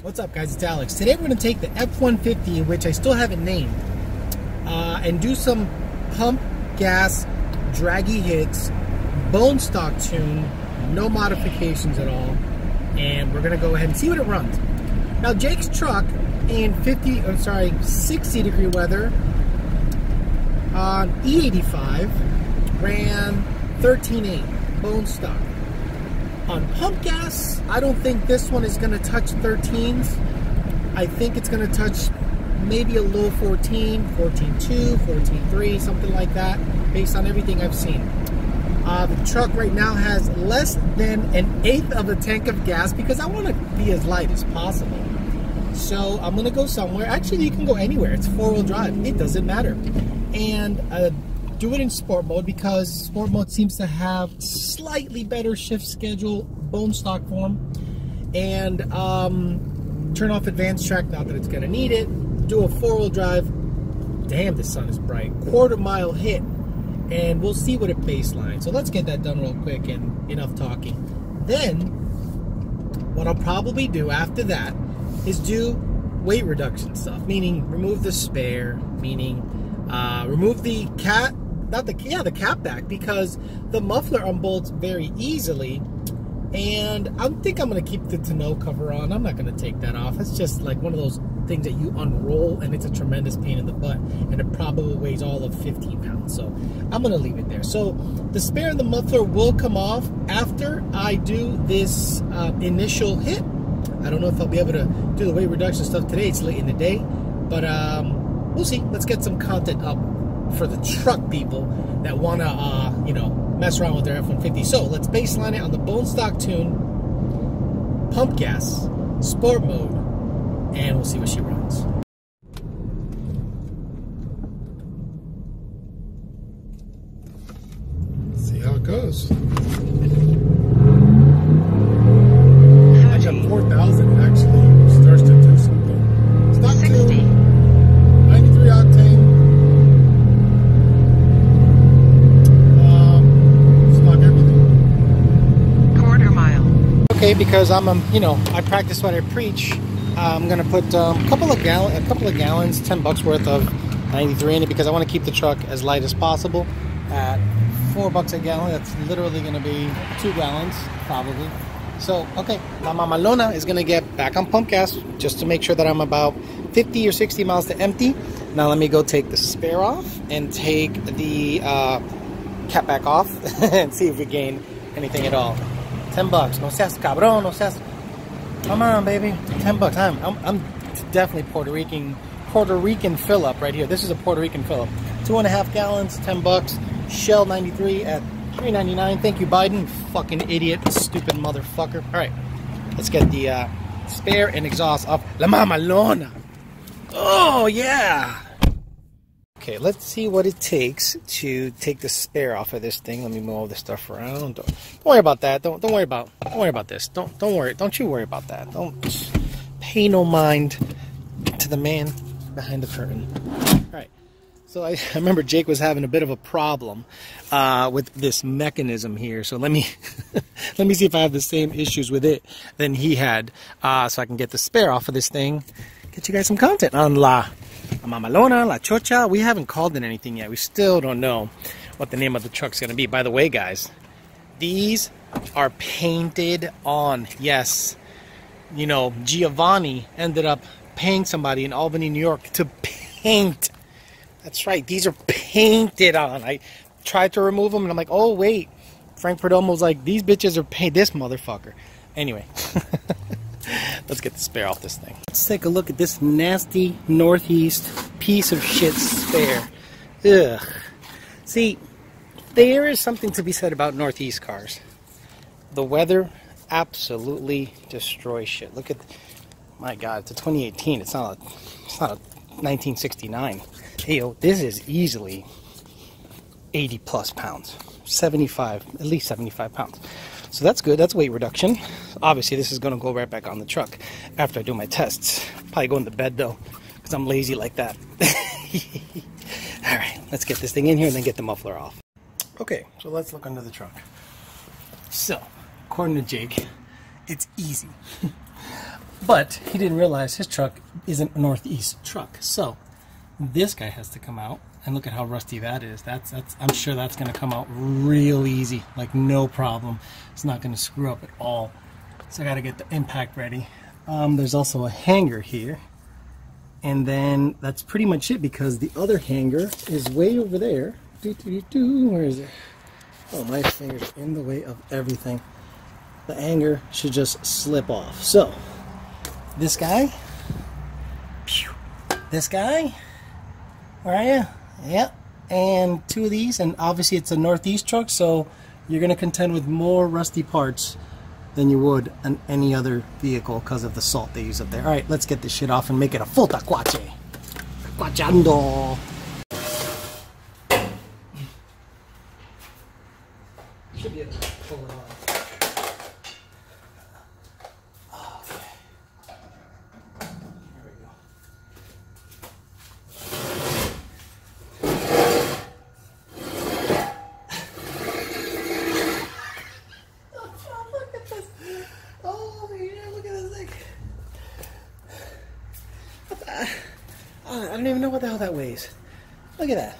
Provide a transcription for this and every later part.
What's up, guys? It's Alex. Today we're going to take the F150, which I still haven't named, and do some pump gas draggy hits, bone stock tune, no modifications at all, and we're going to go ahead and see what it runs. Now, Jake's truck in 60 degree weather on E85 ran 13.8 bone stock. On pump gas, I don't think this one is going to touch 13s. I think it's going to touch maybe a low 14, 14.2, 14.3, something like that, based on everything I've seen. The truck right now has less than an 1/8 of a tank of gas because I want to be as light as possible. So I'm going to go somewhere. Actually, you can go anywhere. It's 4-wheel drive. It doesn't matter. And do it in sport mode because sport mode seems to have slightly better shift schedule, bone stock form, and turn off advanced track, not that it's going to need it. Do a 4-wheel drive. Damn, the sun is bright. 1/4 mile hit, and we'll see what it baselines. So let's get that done real quick and enough talking. Then what I'll probably do after that is do weight reduction stuff, meaning remove the spare, meaning remove the the cap back, because the muffler unbolts very easily, and I think I'm going to keep the tonneau cover on. I'm not going to take that off. It's just like one of those things that you unroll, and it's a tremendous pain in the butt, and it probably weighs all of 15 pounds, so I'm going to leave it there. So the spare and the muffler will come off after I do this initial hit. I don't know if I'll be able to do the weight reduction stuff today. It's late in the day, but we'll see. Let's get some content up for the truck people that want to, you know, mess around with their F-150. So let's baseline it on the bone stock tune, pump gas, sport mode, and we'll see what she runs. See how it goes. I got 4,000. It actually starts to do something. Stock 60. 93 octane. Okay, because I'm you know, I practice what I preach. I'm gonna put a couple of gallons, $10 worth of 93 in it, because I want to keep the truck as light as possible. At $4 a gallon, that's literally gonna be 2 gallons probably. So okay, my Mamalona is gonna get back on pump gas just to make sure that I'm about 50 or 60 miles to empty. Now let me go take the spare off and take the cap back off and see if we gain anything at all. $10. No seas cabrón, no seas. Come on, baby. $10. I'm definitely Puerto Rican fill up right here. This is a Puerto Rican fill up. 2.5 gallons, $10. Shell 93 at $3.99. Thank you, Biden. Fucking idiot, stupid motherfucker. All right, let's get the spare and exhaust off La Mamalona. Oh yeah. Okay, let's see what it takes to take the spare off of this thing. Let me move all this stuff around. Don't worry about that. Don't worry about this. Don't worry. Don't you worry about that. Don't pay no mind to the man behind the curtain. All right. So I remember Jake was having a bit of a problem with this mechanism here. So let me let me see if I have the same issues with it than he had, so I can get the spare off of this thing. Get you guys some content on La Mamalona, La Chocha. We haven't called it anything yet. We still don't know what the name of the truck's going to be. By the way, guys, these are painted on. Yes, you know, Giovanni ended up paying somebody in Albany, New York to paint. That's right. These are painted on. I tried to remove them, and I'm like, oh, wait. Frank Perdomo's like, these bitches are painted. This motherfucker. Anyway. Let's get the spare off this thing. Let's take a look at this nasty Northeast piece of shit spare. Ugh. See, there is something to be said about Northeast cars. The weather absolutely destroys shit. Look at, my God, it's a 2018. It's not a 1969. Hey, yo, this is easily 80 plus pounds. 75, at least 75 pounds. So that's good. That's weight reduction. Obviously, this is going to go right back on the truck after I do my tests. Probably go into bed, though, because I'm lazy like that. All right, let's get this thing in here and then get the muffler off. Okay, so let's look under the truck. So, according to Jake, it's easy. But he didn't realize his truck isn't a Northeast truck. So this guy has to come out, and look at how rusty that is. That's I'm sure that's going to come out real easy, like no problem. It's not going to screw up at all. So I got to get the impact ready. There's also a hanger here, and then that's pretty much it, because the other hanger is way over there. Where is it? Oh, my fingers are in the way of everything. The hanger should just slip off. So this guy, this guy, where are you? Yep, and two of these, and obviously it's a Northeast truck, so you're going to contend with more rusty parts than you would on any other vehicle because of the salt they use up there. All right, let's get this shit off and make it a full taquache. Taquachando. Should be able to pull it off. I don't even know what the hell that weighs. Look at that.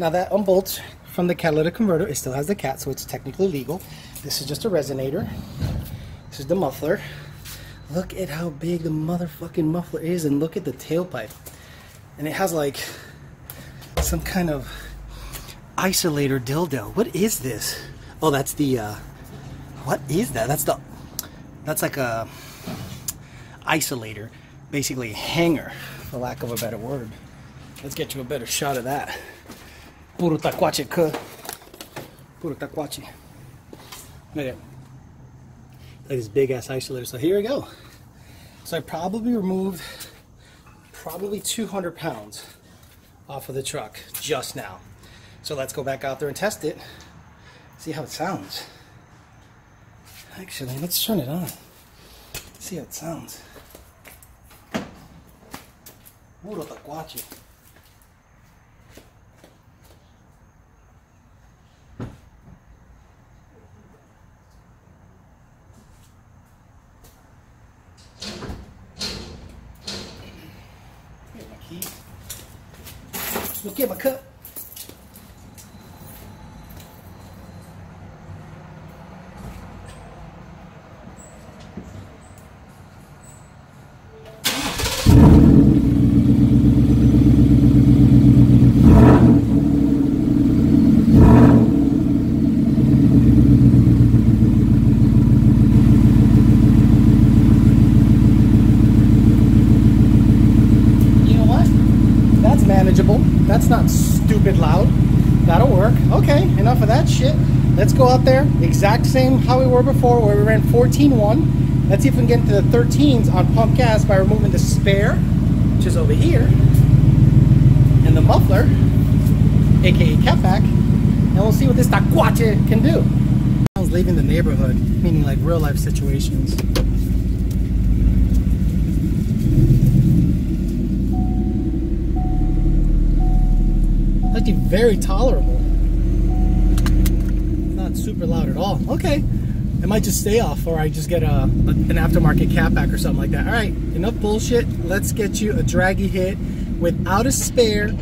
Now that unbolts from the catalytic converter. It still has the cat, so it's technically legal. This is just a resonator. This is the muffler. Look at how big the motherfucking muffler is, and look at the tailpipe. And it has like some kind of isolator dildo. What is this? Oh, that's the what is that? That's like a isolator, basically a hanger, for lack of a better word. Let's get you a better shot of that. Puro taquache, cuh. Puro taquache. Look at it. Like this big ass isolator. So here we go. So I probably removed 200 pounds off of the truck just now. So let's go back out there and test it. See how it sounds. Actually, let's turn it on. See how it sounds. Puro taquache. Get my key. Look, get my cup. Manageable. That's not stupid loud. That'll work. Okay, enough of that shit. Let's go out there, exact same how we were before, where we ran 14.1. Let's see if we can get into the 13s on pump gas by removing the spare, which is over here, and the muffler, aka catback, and we'll see what this taquache can do. I was leaving the neighborhood, meaning like real life situations. Actually very tolerable. Not super loud at all. Okay, it might just stay off, or I just get an aftermarket catback or something like that. All right, enough bullshit. Let's get you a Draggy hit without a spare,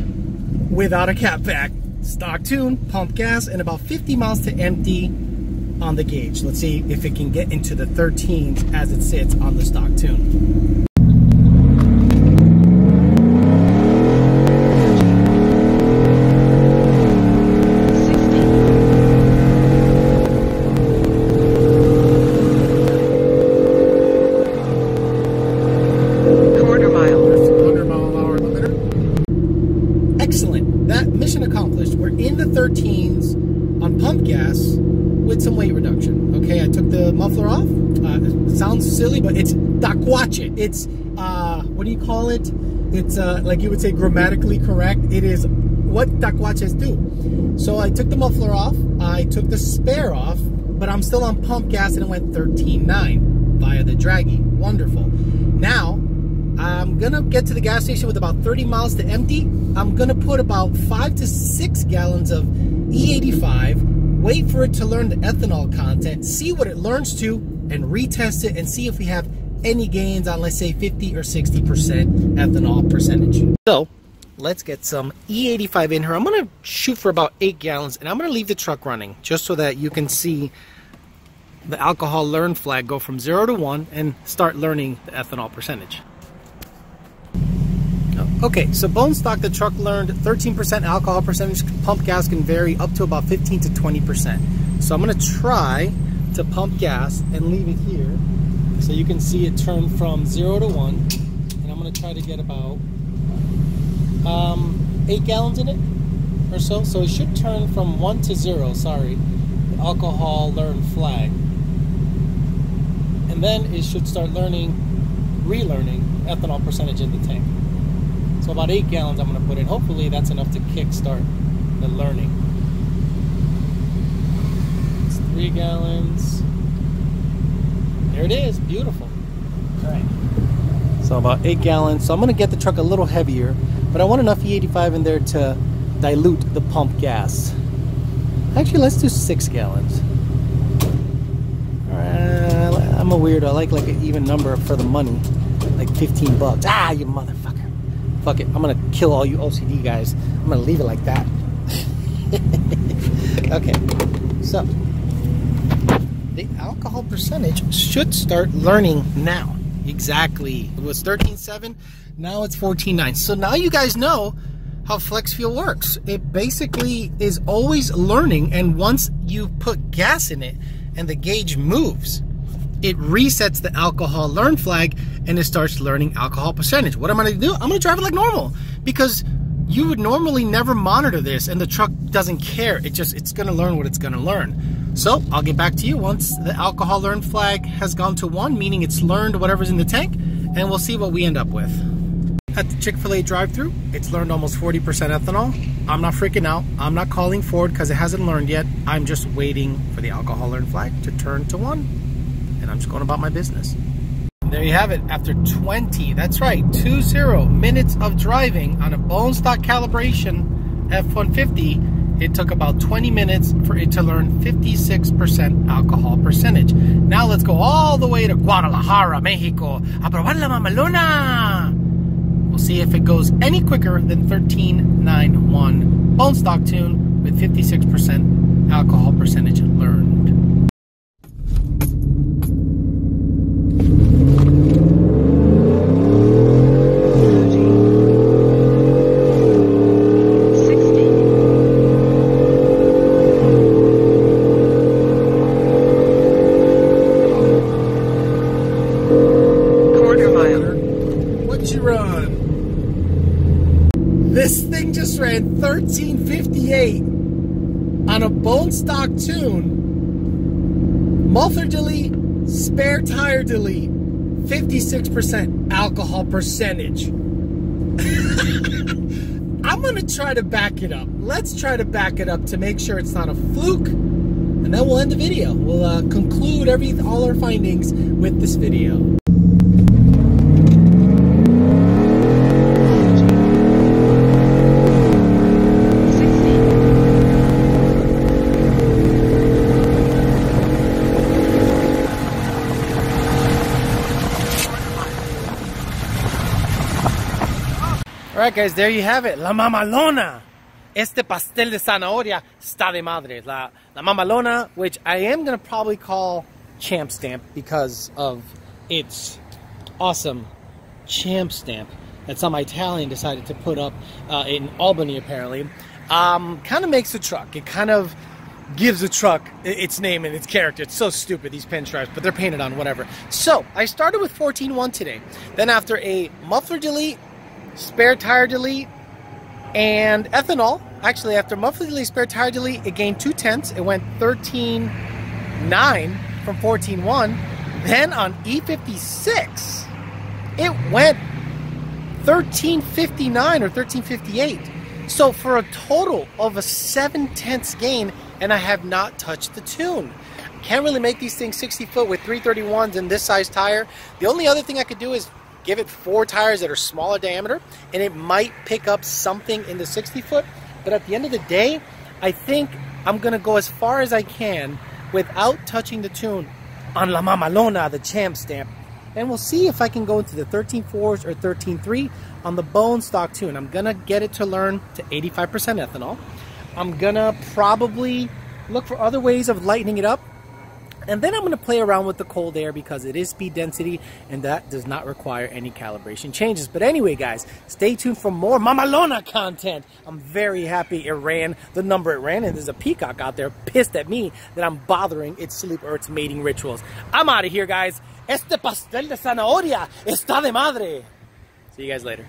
without a catback. Stock tune, pump gas, and about 50 miles to empty on the gauge. Let's see if it can get into the 13s as it sits on the stock tune. Excellent. That mission accomplished. We're in the 13s on pump gas with some weight reduction. Okay, I took the muffler off. It sounds silly, but it's taquache. It's, what do you call it? It's, like you would say, grammatically correct. It is what taquaches do. So I took the muffler off. I took the spare off, but I'm still on pump gas, and it went 13.9 via the Draggy. Wonderful. Now, I'm gonna get to the gas station with about 30 miles to empty. I'm gonna put about 5 to 6 gallons of E85, wait for it to learn the ethanol content, see what it learns to, and retest it and see if we have any gains on, let's say, 50 or 60% ethanol percentage. So let's get some E85 in here. I'm gonna shoot for about 8 gallons, and I'm gonna leave the truck running just so that you can see the alcohol learn flag go from 0 to 1 and start learning the ethanol percentage. Okay, so bone stock, the truck learned 13% alcohol percentage. Pump gas can vary up to about 15 to 20%. So I'm gonna try to pump gas and leave it here so you can see it turn from 0 to 1. And I'm gonna try to get about 8 gallons in it or so. So it should turn from 1 to 0, sorry, the alcohol learn flag. And then it should start relearning ethanol percentage in the tank. So about 8 gallons I'm going to put in. Hopefully that's enough to kickstart the learning. It's 3 gallons. There it is. Beautiful. All right. So about 8 gallons. So I'm going to get the truck a little heavier, but I want enough E85 in there to dilute the pump gas. Actually, let's do 6 gallons. All right. I'm a weirdo. I like an even number for the money. Like 15 bucks. Ah, you motherfucker. Fuck it, I'm gonna kill all you OCD guys. I'm gonna leave it like that. Okay, so the alcohol percentage should start learning now. Exactly, it was 13.7, now it's 14.9. So now you guys know how flex fuel works. It basically is always learning, and once you put gas in it and the gauge moves, it resets the alcohol learn flag and it starts learning alcohol percentage. What am I gonna do? I'm gonna drive it like normal, because you would normally never monitor this and the truck doesn't care. It's gonna learn what it's gonna learn. So I'll get back to you once the alcohol learn flag has gone to 1, meaning it's learned whatever's in the tank, and we'll see what we end up with. At the Chick-fil-A drive-thru, it's learned almost 40% ethanol. I'm not freaking out. I'm not calling Ford because it hasn't learned yet. I'm just waiting for the alcohol learn flag to turn to 1. And I'm just going about my business. And there you have it. After 20, that's right, 20 minutes of driving on a bone stock calibration F150, it took about 20 minutes for it to learn 56% alcohol percentage. Now let's go all the way to Guadalajara, Mexico, a probar la Mamalona. We'll see if it goes any quicker than 13.91 bone stock tune with 56% alcohol percentage learned. This thing just ran 1358 on a bone stock tune. Muffler delete, spare tire delete, 56% alcohol percentage. I'm gonna try to back it up. Let's try to back it up to make sure it's not a fluke, and then we'll end the video. We'll conclude all our findings with this video. Alright guys, there you have it. La Mamalona. Este pastel de zanahoria está de madre. La Mamalona, which I am going to probably call Champ Stamp because of its awesome Champ Stamp that some Italian decided to put up in Albany apparently. Kind of makes the truck. It kind of gives the truck its name and its character. It's so stupid, these pinstripes, but they're painted on, whatever. So, I started with 14.1 today. Then after a muffler delete, spare tire delete, and ethanol. Actually, after muffler delete, spare tire delete, it gained 0.2. It went 13.9 from 14.1. Then on E56, it went 13.59 or 13.58. So for a total of a 0.7 gain, and I have not touched the tune. Can't really make these things 60 foot with 331s and this size tire. The only other thing I could do is give it 4 tires that are smaller diameter, and it might pick up something in the 60 foot. But at the end of the day, I think I'm gonna go as far as I can without touching the tune on La Mamalona, the Champ Stamp, And we'll see if I can go into the 13.4s or 13.3 on the bone stock too. And I'm gonna get it to learn to 85% ethanol. I'm gonna probably look for other ways of lightening it up. And then I'm going to play around with the cold air because it is speed density and that does not require any calibration changes. But anyway, guys, stay tuned for more Mamalona content. I'm very happy it ran the number it ran, and there's a peacock out there pissed at me that I'm bothering its sleep or its mating rituals. I'm out of here, guys. Este pastel de zanahoria está de madre. See you guys later.